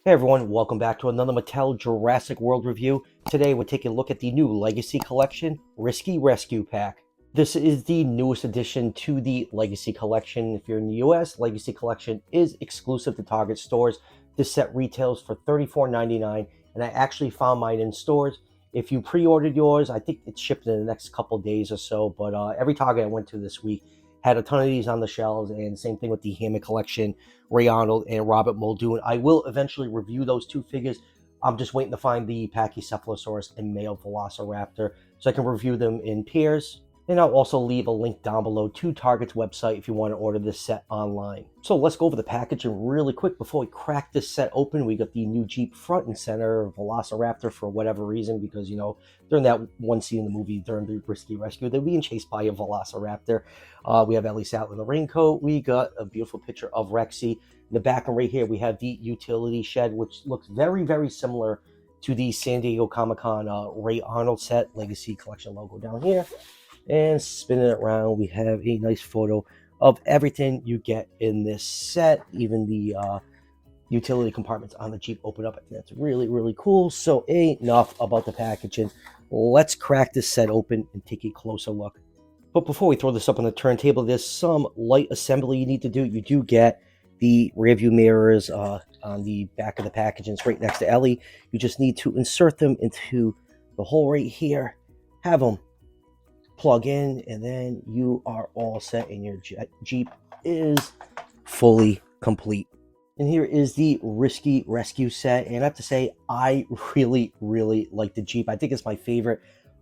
Hey everyone, welcome back to another Mattel Jurassic World review. Today we're taking a look at the new Legacy Collection Risky Rescue Pack. This is the newest addition to the Legacy Collection. If you're in the US, Legacy Collection is exclusive to Target stores. This set retails for $34.99, and I actually found mine in stores. If you pre-ordered yours, I think it's shipped in the next couple days or so, but every Target I went to this week had a ton of these on the shelves, and same thing with the Hammond Collection, Ray Arnold and Robert Muldoon. I will eventually review those two figures. I'm just waiting to find the Pachycephalosaurus and male Velociraptor so I can review them in pairs. And I'll also leave a link down below to Target's website if you want to order this set online. So let's go over the packaging really quick before we crack this set open. We got the new Jeep front and center, Velociraptor for whatever reason, because, you know, during that one scene in the movie, during the Risky Rescue, they're being chased by a Velociraptor. We have Ellie Sattler in the raincoat. We got a beautiful picture of Rexy. In the back and right here, we have the utility shed, which looks very, very similar to the San Diego Comic-Con Ray Arnold set. Legacy Collection logo down here. And spinning it around, we have a nice photo of everything you get in this set. Even the utility compartments on the Jeep open up. I think that's really, really cool. So enough about the packaging. Let's crack this set open and take a closer look. But before we throw this up on the turntable, there's some light assembly you need to do. You do get the rear view mirrors on the back of the packaging. It's right next to Ellie. You just need to insert them into the hole right here. Have them plug in, and then you are all set, and your Jeep is fully complete. And here is the Risky Rescue set, and I have to say, I really, really like the Jeep. I think it's my favorite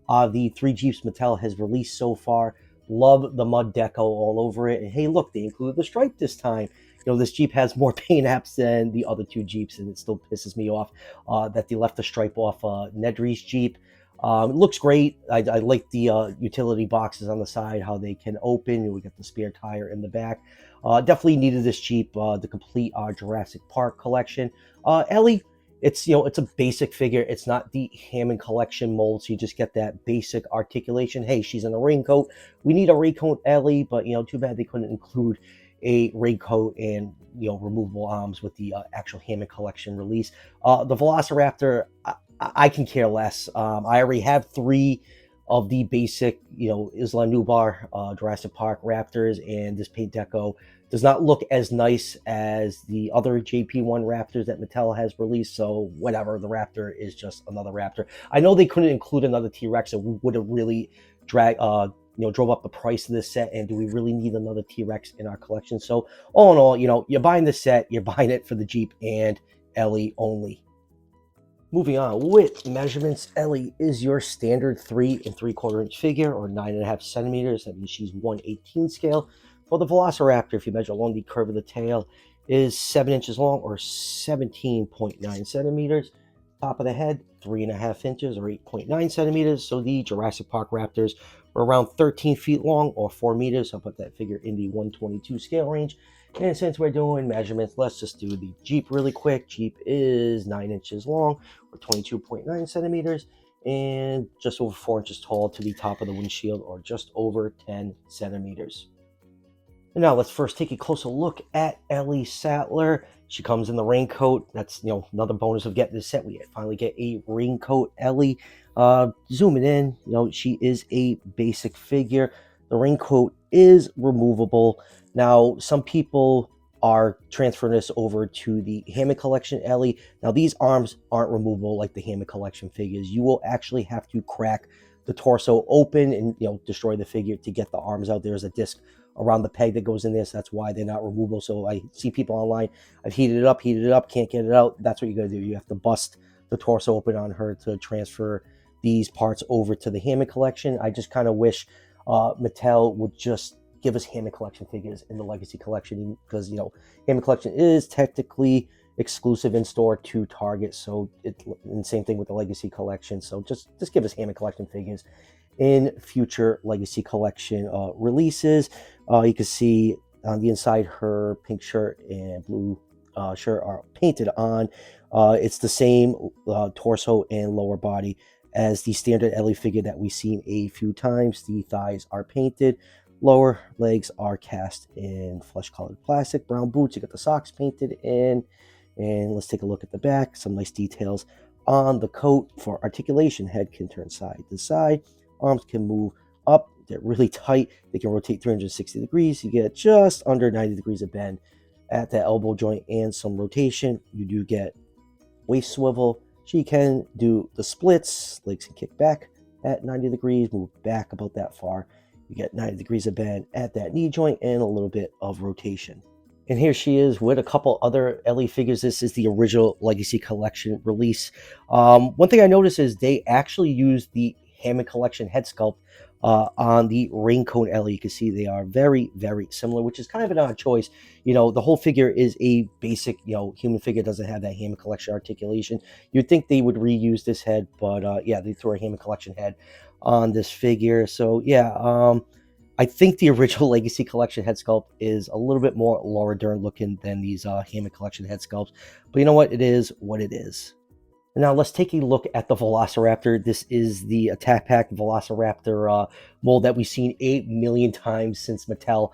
of the three Jeeps Mattel has released so far. Love the mud deco all over it, and hey, look, they included the stripe this time. You know, this Jeep has more paint apps than the other two Jeeps, and it still pisses me off that they left the stripe off Nedry's Jeep. It looks great. I like the utility boxes on the side, how they can open. We got the spare tire in the back. Definitely needed this Jeep to complete our Jurassic Park collection. Ellie, it's a basic figure. It's not the Hammond Collection mold, so you just get that basic articulation. Hey, she's in a raincoat. We need a raincoat Ellie, but too bad they couldn't include a raincoat and removable arms with the actual Hammond Collection release. The Velociraptor, I can care less. I already have three of the basic, Isla Nublar, Jurassic Park Raptors, and this paint deco does not look as nice as the other JP1 Raptors that Mattel has released. So whatever, the Raptor is just another Raptor. I know they couldn't include another T-Rex. It would have really drove up the price of this set. And do we really need another T-Rex in our collection? So all in all, you're buying this set, you're buying it for the Jeep and Ellie only. Moving on with measurements, Ellie is your standard 3 3/4 inch figure, or 9.5 centimeters. That means she's 1/18 scale. For the Velociraptor, if you measure along the curve of the tail, is 7 inches long, or 17.9 centimeters. Top of the head, 3.5 inches, or 8.9 centimeters. So the Jurassic Park Raptors are around 13 feet long, or 4 meters. I'll put that figure in the 122 scale range. And since we're doing measurements, let's just do the Jeep really quick. Jeep is 9 inches long, or 22.9 centimeters, and just over 4 inches tall to the top of the windshield, or just over 10 centimeters. And now let's first take a closer look at Ellie Sattler. She comes in the raincoat. That's another bonus of getting this set. We finally get a raincoat Ellie. Zooming in, she is a basic figure. The raincoat is removable. Now, some people are transferring this over to the Hammond Collection Ellie. Now, these arms aren't removable like the Hammond Collection figures. You will actually have to crack the torso open and destroy the figure to get the arms out. There's a disc around the peg that goes in this. That's why they're not removable. So I see people online, I've heated it up, can't get it out. That's what you gotta do. You have to bust the torso open on her to transfer these parts over to the Hammond Collection. I just kind of wish Mattel would just give us Hammond Collection figures in the Legacy Collection, because Hammond Collection is technically exclusive in store to Target. So and same thing with the Legacy Collection. So just give us Hammond Collection figures in future Legacy Collection releases. You can see on the inside her pink shirt and blue shirt are painted on. It's the same torso and lower body as the standard Ellie figure that we've seen a few times. The thighs are painted. Lower legs are cast in flesh-colored plastic. Brown boots, you got the socks painted in. And let's take a look at the back. Some nice details on the coat for articulation. Head can turn side to side. Arms can move up. They're really tight. They can rotate 360 degrees. You get just under 90 degrees of bend at the elbow joint and some rotation. You do get waist swivel. She can do the splits. Legs can kick back at 90 degrees, move back about that far. You get 90 degrees of bend at that knee joint and a little bit of rotation. And here she is with a couple other Ellie figures. This is the original Legacy Collection release. One thing I noticed is they actually used the Hammond Collection head sculpt on the Raincoat Ellie. You can see they are very, very similar, which is kind of an odd choice. You know, the whole figure is a basic, human figure, doesn't have that Hammond Collection articulation. You'd think they would reuse this head, but yeah, they threw a Hammond Collection head on this figure. So yeah, I think the original Legacy Collection head sculpt is a little bit more Laura Dern looking than these Hammond Collection head sculpts. But you know what? It is what it is. Now let's take a look at the Velociraptor. This is the Attack Pack Velociraptor mold that we've seen 8 million times since Mattel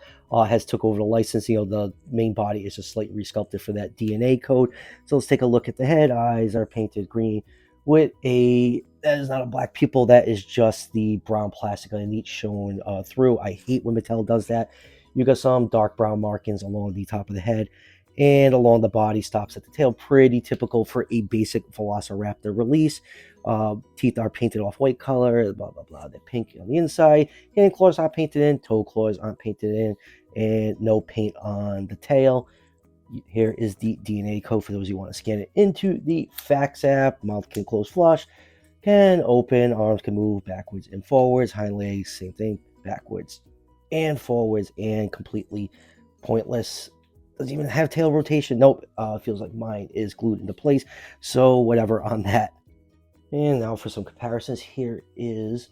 has took over the license. The main body is just slightly resculpted for that DNA code. So let's take a look at the head. Eyes are painted green with that is not a black pupil. That is just the brown plastic underneath showing through. I hate when Mattel does that. You got some dark brown markings along the top of the head and along the body, stops at the tail. Pretty typical for a basic Velociraptor release. Teeth are painted off white color, blah, blah, blah. They're pink on the inside. Hand claws aren't painted in. Toe claws aren't painted in. And no paint on the tail. Here is the DNA code for those who want to scan it into the fax app. Mouth can close flush. Can open. Arms can move backwards and forwards. Hind legs, same thing. Backwards and forwards and completely pointless. Doesn't even have tail rotation. Nope. Feels like mine is glued into place. So whatever on that. And now for some comparisons. Here is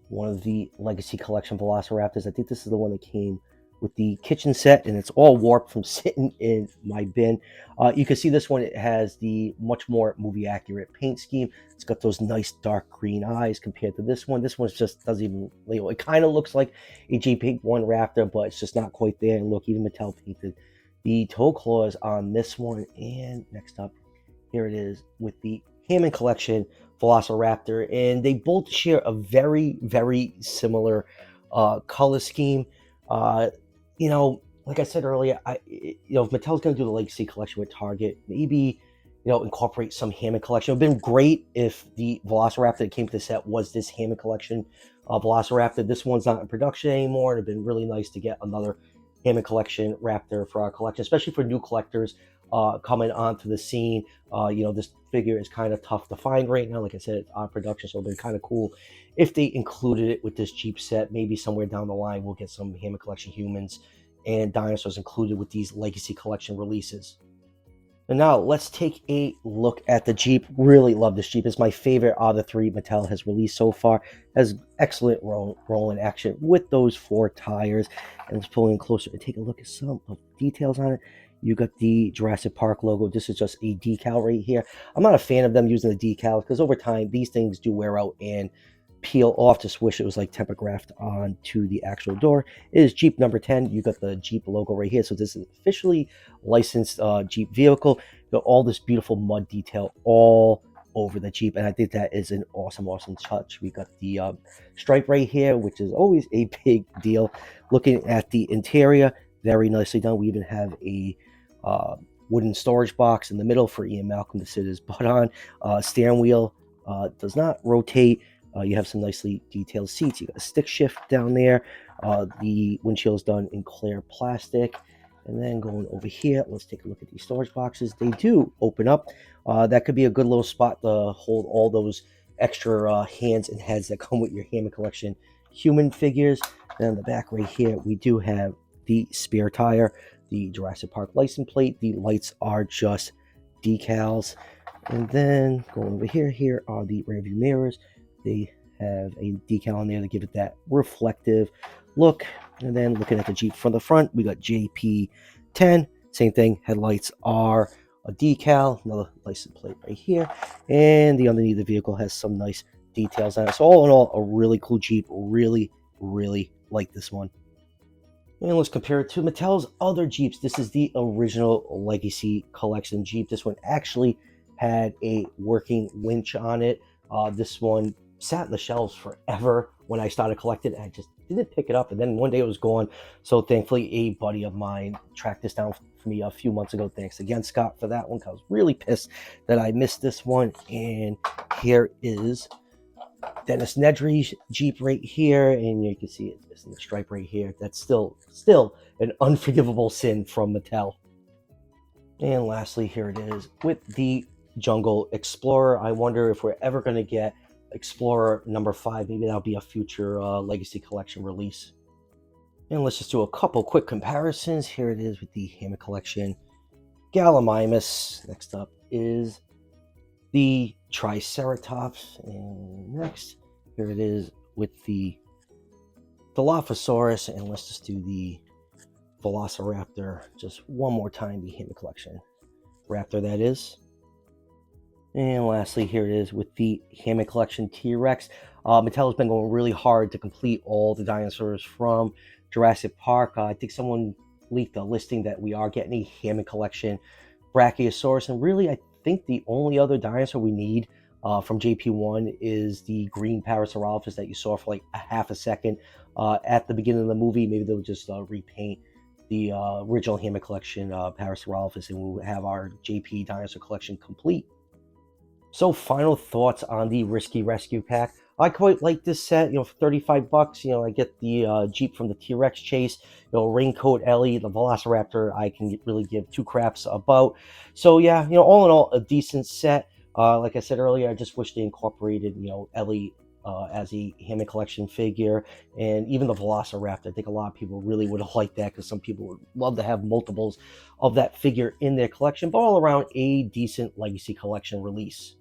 one of the Legacy Collection Velociraptors. I think this is the one that came with the kitchen set, and it's all warped from sitting in my bin. You can see this one. It has the much more movie accurate paint scheme. It's got those nice dark green eyes compared to this one. This one just doesn't even, it kind of looks like a GP1 Raptor, but it's just not quite there. And look, even Mattel painted the toe claws on this one. And next up, here it is with the Hammond Collection Velociraptor, and they both share a very, very similar color scheme. Like I said earlier, if Mattel's going to do the Legacy Collection with Target, maybe incorporate some Hammond Collection. It would have been great if the Velociraptor that came to the set was this Hammond Collection Velociraptor. This one's not in production anymore. It would have been really nice to get another Hammond Collection Raptor for our collection, especially for new collectors coming onto the scene. This figure is kind of tough to find right now. Like I said, it's on production, so it would be kind of cool if they included it with this Jeep set. Maybe somewhere down the line we'll get some Hammond Collection humans and dinosaurs included with these Legacy Collection releases. And now let's take a look at the Jeep. Really love this Jeep. It's my favorite out of the 3 Mattel has released so far. Has excellent rolling action with those 4 tires. And let's pull in closer and take a look at some of the details on it. You got the Jurassic Park logo. This is just a decal right here. I'm not a fan of them using the decals because over time these things do wear out and peel off. Just wish it was like tempographed onto the actual door. It is Jeep number 10. You got the Jeep logo right here. So this is officially licensed Jeep vehicle. You got all this beautiful mud detail all over the Jeep, and I think that is an awesome touch. We got the stripe right here, which is always a big deal. Looking at the interior, very nicely done. We even have a wooden storage box in the middle for Ian Malcolm to sit his butt on. Steering wheel does not rotate. You have some nicely detailed seats. You got a stick shift down there. The windshield is done in clear plastic. And then going over here, let's take a look at these storage boxes. They do open up. That could be a good little spot to hold all those extra hands and heads that come with your Hammond Collection human figures. And on the back right here, we do have the spare tire, the Jurassic Park license plate. The lights are just decals. And then going over here are the rear view mirrors. They have a decal on there to give it that reflective look. And then looking at the Jeep from the front, we got JP10. Same thing. Headlights are a decal. Another license plate right here. And the underneath of the vehicle has some nice details on it. So all in all, a really cool Jeep. Really, really like this one. And let's compare it to Mattel's other Jeeps. This is the original Legacy Collection Jeep. This one actually had a working winch on it. This one sat in the shelves forever when I started collecting. I just didn't pick it up, and then one day it was gone. So thankfully, a buddy of mine tracked this down for me a few months ago. Thanks again, Scott, for that one. I was really pissed that I missed this one. And here is Dennis Nedry's Jeep right here, and you can see it's missing the stripe right here. That's still an unforgivable sin from Mattel. And lastly, here it is with the Jungle Explorer. I wonder if we're ever going to get Explorer number 5. Maybe that'll be a future Legacy Collection release. And let's just do a couple quick comparisons. Here it is with the Hammond Collection Gallimimus. Next up is the Triceratops, and next here it is with the Dilophosaurus, and let's just do the Velociraptor just one more time, the Hammond Collection Raptor, that is. And lastly, here it is with the Hammond Collection T-Rex. Mattel has been going really hard to complete all the dinosaurs from Jurassic Park. I think someone leaked a listing that we are getting a Hammond Collection Brachiosaurus, and really I think the only other dinosaur we need from JP1 is the green Parasaurolophus that you saw for like a half a second at the beginning of the movie. Maybe they'll just repaint the original Hammond Collection Parasaurolophus, and we'll have our JP dinosaur collection complete. So final thoughts on the Risky Rescue Pack. I quite like this set, for 35 bucks. I get the Jeep from the T-Rex chase, Raincoat Ellie, the Velociraptor I can really give two craps about. So yeah, all in all, a decent set. Like I said earlier, I just wish they incorporated, Ellie as a Hammond Collection figure, and even the Velociraptor. I think a lot of people really would have liked that, because some people would love to have multiples of that figure in their collection. But all around, a decent Legacy Collection release.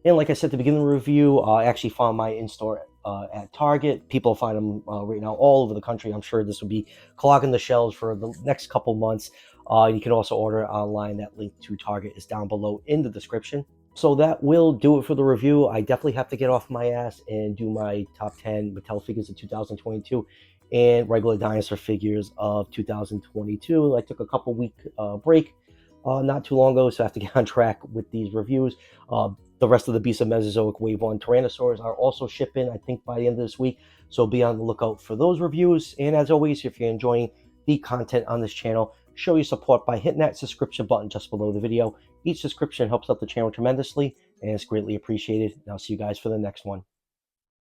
And like I said at the beginning of the review, I actually found my in-store at Target. People find them right now all over the country. I'm sure this will be clogging the shelves for the next couple months. You can also order it online. That link to Target is down below in the description. So that will do it for the review. I definitely have to get off my ass and do my top 10 Mattel figures of 2022 and regular dinosaur figures of 2022. I took a couple week break not too long ago, so I have to get on track with these reviews. The rest of the Beasts of Mesozoic Wave 1 Tyrannosaurs are also shipping, I think, by the end of this week. So be on the lookout for those reviews. And as always, if you're enjoying the content on this channel, show your support by hitting that subscription button just below the video. Each subscription helps out the channel tremendously, and it's greatly appreciated. And I'll see you guys for the next one.